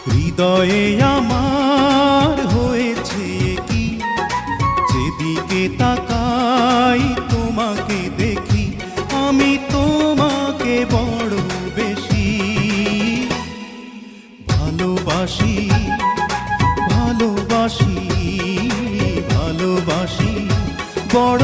হৃদয়ে আমার হয়েছে কি, যেদিকে তাকাই তোমাকে দেখি, আমি তোমাকে বড় বেশি ভালোবাসি, ভালোবাসি, ভালোবাসি, বড়